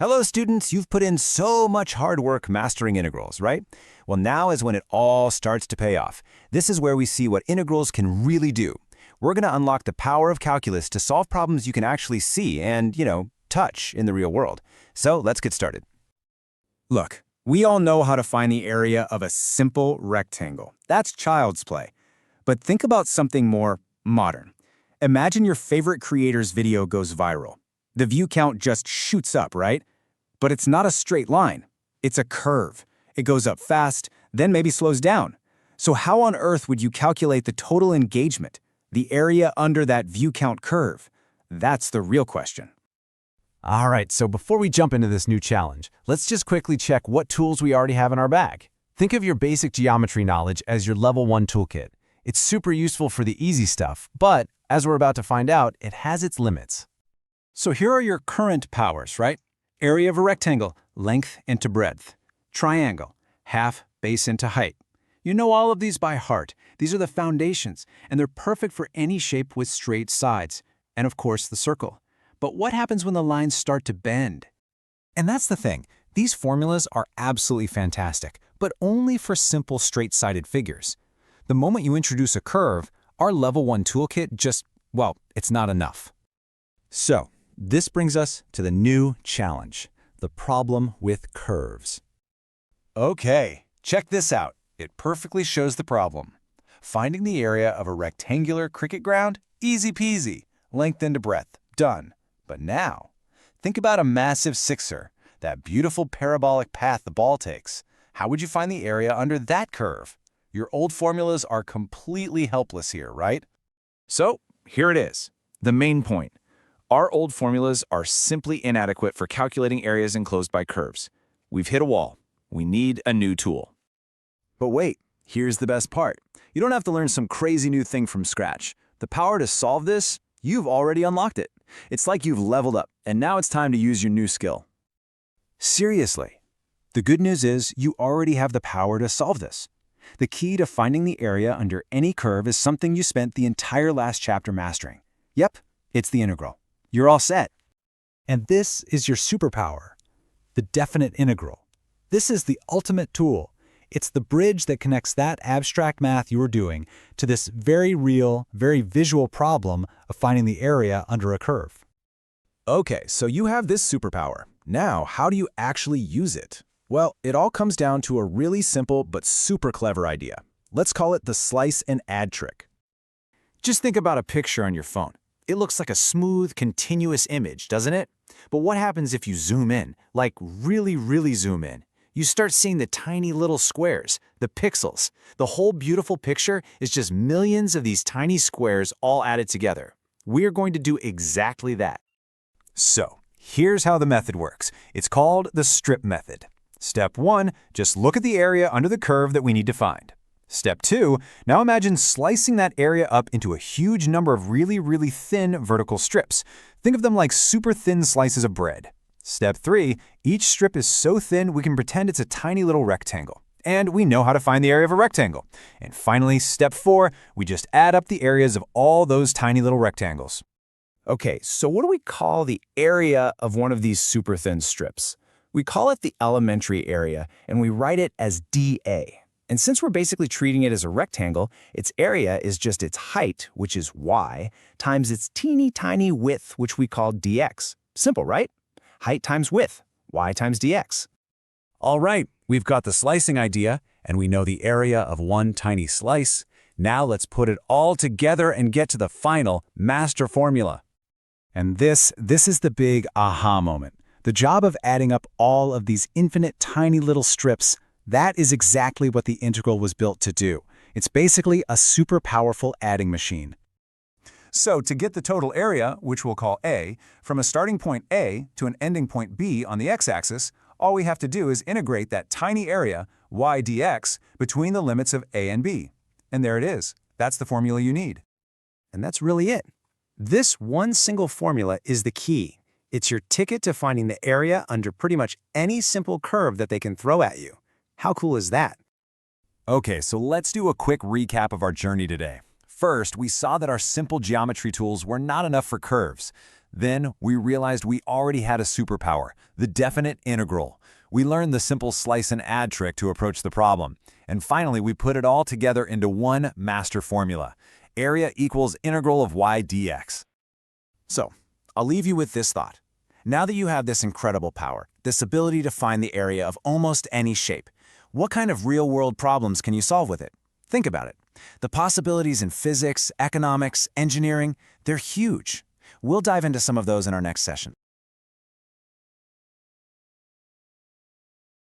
Hello students, you've put in so much hard work mastering integrals, right? Well, now is when it all starts to pay off. This is where we see what integrals can really do. We're going to unlock the power of calculus to solve problems you can actually see and, touch in the real world. So let's get started. Look, we all know how to find the area of a simple rectangle. That's child's play. But think about something more modern. Imagine your favorite creator's video goes viral. The view count just shoots up, right? But it's not a straight line. It's a curve. It goes up fast, then maybe slows down. So how on earth would you calculate the total engagement, the area under that view count curve? That's the real question. All right, so before we jump into this new challenge, let's just quickly check what tools we already have in our bag. Think of your basic geometry knowledge as your level 1 toolkit. It's super useful for the easy stuff, but as we're about to find out, it has its limits. So here are your current powers, right? Area of a rectangle, length into breadth. Triangle, half base into height. You know all of these by heart. These are the foundations, and they're perfect for any shape with straight sides. And of course, the circle. But what happens when the lines start to bend? And that's the thing. These formulas are absolutely fantastic, but only for simple straight-sided figures. The moment you introduce a curve, our level 1 toolkit just, well, it's not enough. So, this brings us to the new challenge, the problem with curves. Okay, check this out. It perfectly shows the problem. Finding the area of a rectangular cricket ground? Easy peasy. Length into breadth. Done. But now, think about a massive sixer, that beautiful parabolic path the ball takes. How would you find the area under that curve? Your old formulas are completely helpless here, right? So, here it is, the main point. Our old formulas are simply inadequate for calculating areas enclosed by curves. We've hit a wall. We need a new tool. But wait, here's the best part. You don't have to learn some crazy new thing from scratch. The power to solve this, you've already unlocked it. It's like you've leveled up, and now it's time to use your new skill. Seriously. The good news is you already have the power to solve this. The key to finding the area under any curve is something you spent the entire last chapter mastering. Yep, it's the integral. You're all set. And this is your superpower, the definite integral. This is the ultimate tool. It's the bridge that connects that abstract math you were doing to this very real, very visual problem of finding the area under a curve. Okay, so you have this superpower. Now, how do you actually use it? Well, it all comes down to a really simple but super clever idea. Let's call it the slice and add trick. Just think about a picture on your phone. It looks like a smooth, continuous image, doesn't it? But what happens if you zoom in, like really zoom in? You start seeing the tiny little squares, the pixels. The whole beautiful picture is just millions of these tiny squares all added together. We are going to do exactly that. So, here's how the method works. It's called the strip method. Step 1, just look at the area under the curve that we need to find. Step 2, now imagine slicing that area up into a huge number of really thin vertical strips. Think of them like super thin slices of bread. Step 3, each strip is so thin we can pretend it's a tiny little rectangle. And we know how to find the area of a rectangle. And finally, step 4, we just add up the areas of all those tiny little rectangles. Okay, so what do we call the area of one of these super thin strips? We call it the elementary area, and we write it as dA. And since we're basically treating it as a rectangle, its area is just its height, which is y, times its teeny tiny width, which we call dx. Simple, right? Height times width, y times dx. All right, we've got the slicing idea, and we know the area of one tiny slice. Now let's put it all together and get to the final master formula. And this is the big aha moment. The job of adding up all of these infinite tiny little strips, that is exactly what the integral was built to do. It's basically a super powerful adding machine. So to get the total area, which we'll call A, from a starting point A to an ending point B on the x-axis, all we have to do is integrate that tiny area, y dx, between the limits of A and B. And there it is. That's the formula you need. And that's really it. This one single formula is the key. It's your ticket to finding the area under pretty much any simple curve that they can throw at you. How cool is that? Okay, so let's do a quick recap of our journey today. First, we saw that our simple geometry tools were not enough for curves. Then we realized we already had a superpower, the definite integral. We learned the simple slice and add trick to approach the problem. And finally, we put it all together into one master formula. Area equals integral of y dx. So, I'll leave you with this thought. Now that you have this incredible power, this ability to find the area of almost any shape, what kind of real-world problems can you solve with it? Think about it. The possibilities in physics, economics, engineering, they're huge. We'll dive into some of those in our next session.